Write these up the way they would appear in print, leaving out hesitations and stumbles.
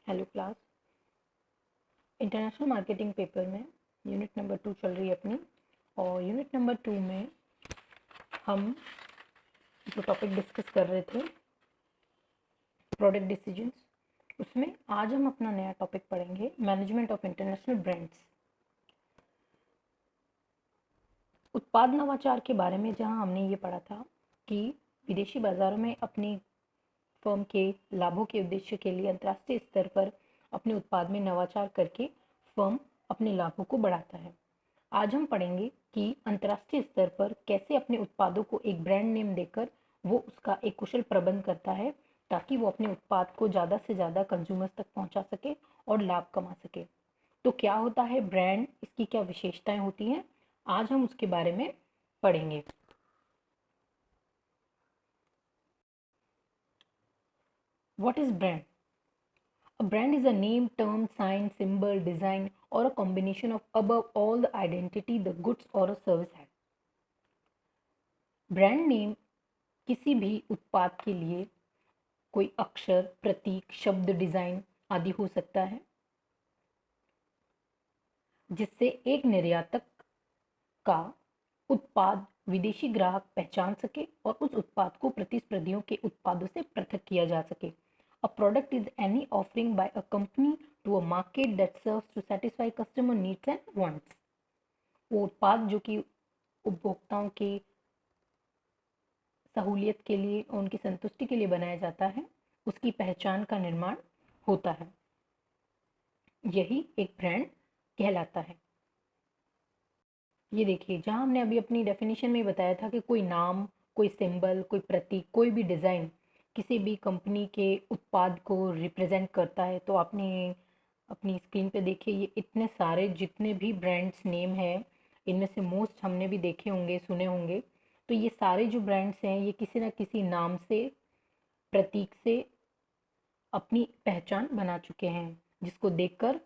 Hello class. International marketing paper में unit number 2 चल रही है अपनी। और यूनिट नंबर 2 में हम जो टॉपिक डिस्कस कर रहे थे प्रोडक्ट डिसीजंस, उसमें आज हम अपना नया टॉपिक पढ़ेंगे मैनेजमेंट ऑफ इंटरनेशनल ब्रांड्स। उत्पाद नवाचार के बारे में, जहां हमने ये पढ़ा था कि विदेशी बाजारों में अपनी फर्म के लाभों के उद्देश्य के लिए अंतर्राष्ट्रीय स्तर पर अपने उत्पाद में नवाचार करके फर्म अपने लाभों को बढ़ाता है। आज हम पढ़ेंगे कि अंतर्राष्ट्रीय स्तर पर कैसे अपने उत्पादों को एक ब्रांड नेम देकर वो उसका एक कुशल प्रबंध करता है, ताकि वो अपने उत्पाद को ज़्यादा से ज़्यादा कंज्यूमर्स तक पहुंचा सके और लाभ कमा सके। तो क्या होता है ब्रांड, इसकी क्या विशेषताएं होती हैं, आज हम उसके बारे में पढ़ेंगे। What is brand? A brand is a name, term, sign, symbol, design, or a combination of above all the identity the goods or a service have. Brand name किसी भी उत्पाद के लिए कोई अक्षर, प्रतीक, शब्द, डिजाइन आदि हो सकता है, जिससे एक निर्यातक का उत्पाद विदेशी ग्राहक पहचान सके और उस उत्पाद को प्रतिस्पर्धियों के उत्पादों से पृथक किया जा सके। A product is any offering by a company to a market that serves to satisfy customer needs and wants. वो उत्पाद जो कि उपभोक्ताओं की सहूलियत के लिए और उनकी संतुष्टि के लिए बनाया जाता है, उसकी पहचान का निर्माण होता है। यही एक ब्रांड कहलाता है। ये देखिए, जहां हमने अभी अपनी डेफिनेशन में बताया था कि कोई नाम, कोई सिंबल, कोई प्रतीक, कोई भी डिज़ाइन किसी भी कंपनी के उत्पाद को रिप्रेजेंट करता है। तो आपने अपनी स्क्रीन पे देखिए, ये इतने सारे जितने भी ब्रांड्स नेम हैं, इनमें से मोस्ट हमने भी देखे होंगे, सुने होंगे। तो ये सारे जो ब्रांड्स हैं, ये किसी ना किसी नाम से, प्रतीक से अपनी पहचान बना चुके हैं, जिसको देखकर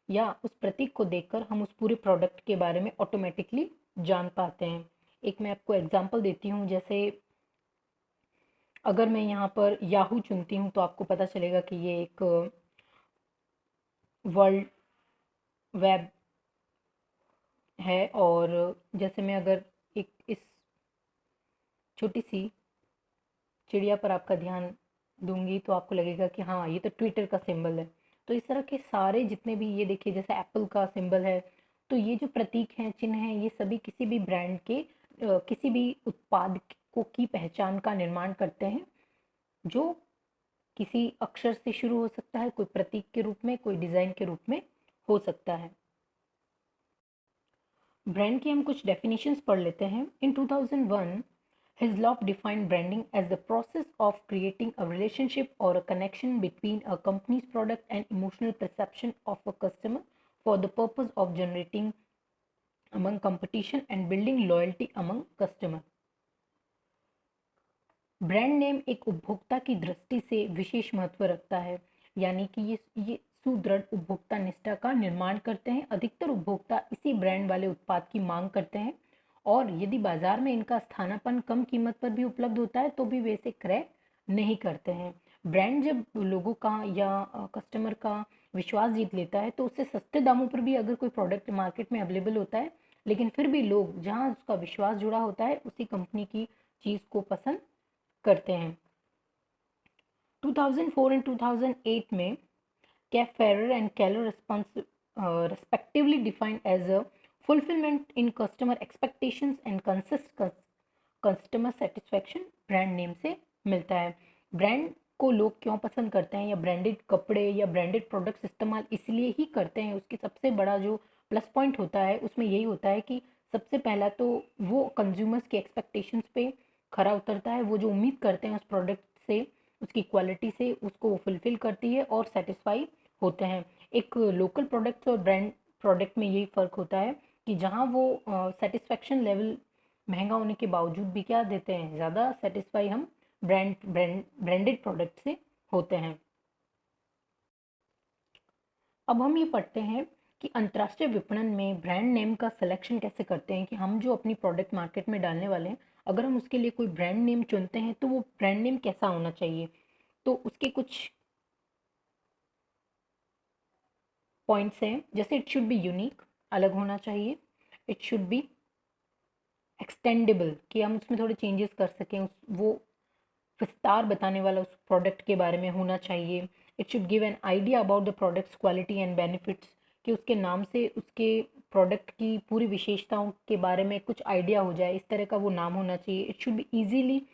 या उस प्रतीक को देखकर हम उस पूरे प्रोडक्ट के बारे में ऑटोमेटिकली जान पाते हैं। एक मैं आपको एग्जांपल देती हूँ। जैसे अगर मैं यहाँ पर याहू चुनती हूँ तो आपको पता चलेगा कि ये एक वर्ल्ड वेब है। और जैसे मैं अगर एक इस छोटी सी चिड़िया पर आपका ध्यान दूंगी तो आपको लगेगा कि हाँ, ये तो ट्विटर का सिंबल है। तो इस तरह के सारे जितने भी, ये देखिए जैसे एप्पल का सिंबल है, तो ये जो प्रतीक हैं, चिन्ह हैं, ये सभी किसी भी ब्रांड के किसी भी उत्पाद को की पहचान का निर्माण करते हैं, जो किसी अक्षर से शुरू हो सकता है, कोई प्रतीक के रूप में, कोई डिजाइन के रूप में हो सकता है। ब्रांड की हम कुछ डेफिनेशंस पढ़ लेते हैं। इन 2001 Hislop defined branding as the process of creating a relationship or a connection between a company's product and emotional perception of a customer for the purpose of generating among competition and building loyalty among customer. Brand name एक उपभोक्ता की दृष्टि से विशेष महत्व रखता है, यानी कि ये सुदृढ़ उपभोक्ता निष्ठा का निर्माण करते हैं। अधिकतर उपभोक्ता इसी ब्रांड वाले उत्पाद की मांग करते हैं, और यदि बाजार में इनका स्थानापन्न कम कीमत पर भी उपलब्ध होता है तो भी वे इसे क्रय नहीं करते हैं। ब्रांड जब लोगों का या कस्टमर का विश्वास जीत लेता है, तो उससे सस्ते दामों पर भी अगर कोई प्रोडक्ट मार्केट में अवेलेबल होता है, लेकिन फिर भी लोग जहां उसका विश्वास जुड़ा होता है उसी कंपनी की चीज़ को पसंद करते हैं। 2004 एंड 2008 में Cap Ferrer and Keller respectively defined as a fulfillment in customer expectations and customer satisfaction brand name से मिलता है। ब्रांड को लोग क्यों पसंद करते हैं, या ब्रांडेड कपड़े या ब्रांडेड प्रोडक्ट्स इस्तेमाल इसलिए ही करते हैं, उसकी सबसे बड़ा जो प्लस पॉइंट होता है उसमें यही होता है कि सबसे पहला तो वो कंज्यूमर्स के एक्सपेक्टेशंस पे खरा उतरता है। वो जो उम्मीद करते हैं उस प्रोडक्ट से, उसकी क्वालिटी से, उसको वो फुलफिल करती है और सेटिस्फाई होते हैं। एक लोकल प्रोडक्ट्स और ब्रांड प्रोडक्ट में यही फ़र्क होता है कि जहाँ वो सेटिस्फेक्शन लेवल महंगा होने के बावजूद भी क्या देते हैं, ज़्यादा सेटिस्फाई हम ब्रांडेड प्रोडक्ट से होते हैं। अब हम ये पढ़ते हैं कि अंतर्राष्ट्रीय विपणन में ब्रांड नेम का सिलेक्शन कैसे करते हैं, कि हम जो अपनी प्रोडक्ट मार्केट में डालने वाले हैं, अगर हम उसके लिए कोई ब्रांड नेम चुनते हैं तो वो ब्रांड नेम कैसा होना चाहिए। तो उसके कुछ पॉइंट्स हैं, जैसे इट शुड बी यूनिक, अलग होना चाहिए, इट शुड बी एक्सटेंडेबल कि हम उसमें थोड़े चेंजेस कर सकें, उस वो विस्तार बताने वाला उस प्रोडक्ट के बारे में होना चाहिए। It should give an idea about the products quality and benefits कि उसके नाम से उसके प्रोडक्ट की पूरी विशेषताओं के बारे में कुछ आइडिया हो जाए, इस तरह का वो नाम होना चाहिए। It should be easily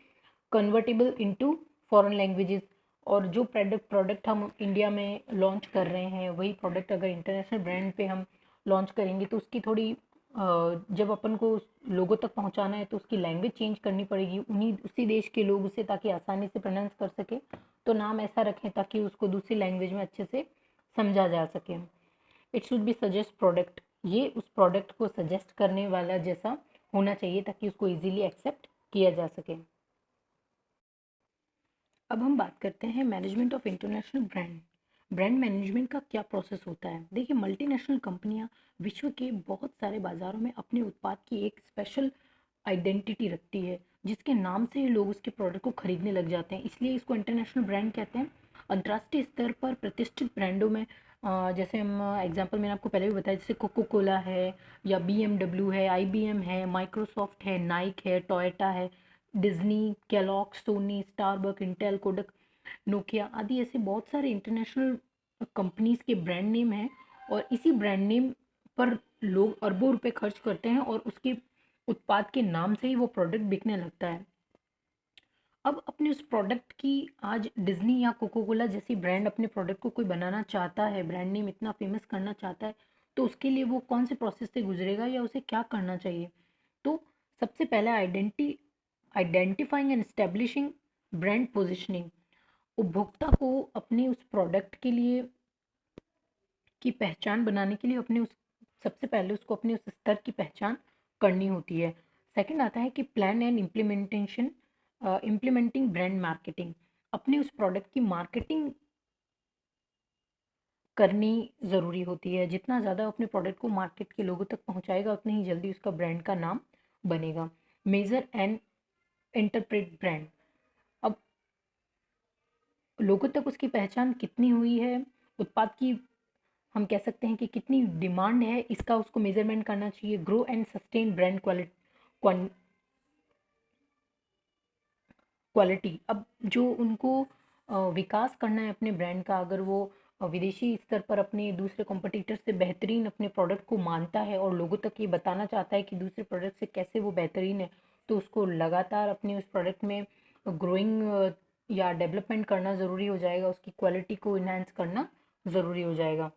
convertible into foreign languages, और जो प्रोडक्ट हम इंडिया में लॉन्च कर रहे हैं वही प्रोडक्ट अगर इंटरनेशनल ब्रांड पे हम लॉन्च करेंगे तो उसकी थोड़ी जब अपन को लोगों तक पहुंचाना है तो उसकी लैंग्वेज चेंज करनी पड़ेगी, उन्हीं उसी देश के लोग उसे ताकि आसानी से प्रोनाउंस कर सके। तो नाम ऐसा रखें ताकि उसको दूसरी लैंग्वेज में अच्छे से समझा जा सके। It should be suggest product, ये उस प्रोडक्ट को सजेस्ट करने वाला जैसा होना चाहिए ताकि उसको इजीली एक्सेप्ट किया जा सके। अब हम बात करते हैं management of international brand. Brand management का क्या प्रोसेस होता है? देखिए, मल्टीनेशनल कंपनियां विश्व के बहुत सारे बाजारों में अपने उत्पाद की एक स्पेशल आइडेंटिटी रखती है, जिसके नाम से ही लोग उसके प्रोडक्ट को खरीदने लग जाते हैं, इसलिए इसको इंटरनेशनल ब्रांड कहते हैं। अंतर्राष्ट्रीय स्तर पर प्रतिष्ठित ब्रांडों में जैसे हम एग्जांपल मैंने आपको पहले भी बताया, जैसे कोको कोला है या BMW है, IBM है, माइक्रोसॉफ्ट है, नाइक है, टोयोटा है, Disney, Kellogg, Sony, Starbuck, Intel, Kodak, Nokia आदि ऐसे बहुत सारे इंटरनेशनल कंपनीज के ब्रांड नेम हैं, और इसी ब्रांड नेम पर लोग अरबों रुपए खर्च करते हैं और उसके उत्पाद के नाम से ही वो प्रोडक्ट बिकने लगता है। अब अपने उस प्रोडक्ट की आज डिज्नी या कोको कोला जैसी ब्रांड अपने प्रोडक्ट को कोई बनाना चाहता है, ब्रांड नेम इतना फेमस करना चाहता है, तो उसके लिए वो कौन से प्रोसेस से गुजरेगा या उसे क्या करना चाहिए? तो सबसे पहला identifying and establishing brand positioning. उपभोक्ता को अपने उस प्रोडक्ट के लिए की पहचान बनाने के लिए अपने उस सबसे पहले उसको अपने उस स्तर की पहचान करनी होती है। सेकंड आता है कि plan and implementing brand marketing. अपने उस प्रोडक्ट की मार्केटिंग करनी ज़रूरी होती है। जितना ज़्यादा अपने प्रोडक्ट को मार्केट के लोगों तक पहुंचाएगा उतनी ही जल्दी उसका ब्रांड का नाम बनेगा। Measure and interpret brand. अब लोगों तक उसकी पहचान कितनी हुई है, उत्पाद की हम कह सकते हैं कि कितनी डिमांड है, इसका उसको मेजरमेंट करना चाहिए। Grow and sustain brand quality. अब जो उनको विकास करना है अपने ब्रांड का, अगर वो विदेशी स्तर पर अपने दूसरे कॉम्पिटिटर से बेहतरीन अपने प्रोडक्ट को मानता है और लोगों तक ये बताना चाहता है कि दूसरे प्रोडक्ट से कैसे वो बेहतरीन है, तो उसको लगातार अपने उस प्रोडक्ट में ग्रोइंग या डेवलपमेंट करना ज़रूरी हो जाएगा, उसकी क्वालिटी को इन्हांस करना ज़रूरी हो जाएगा।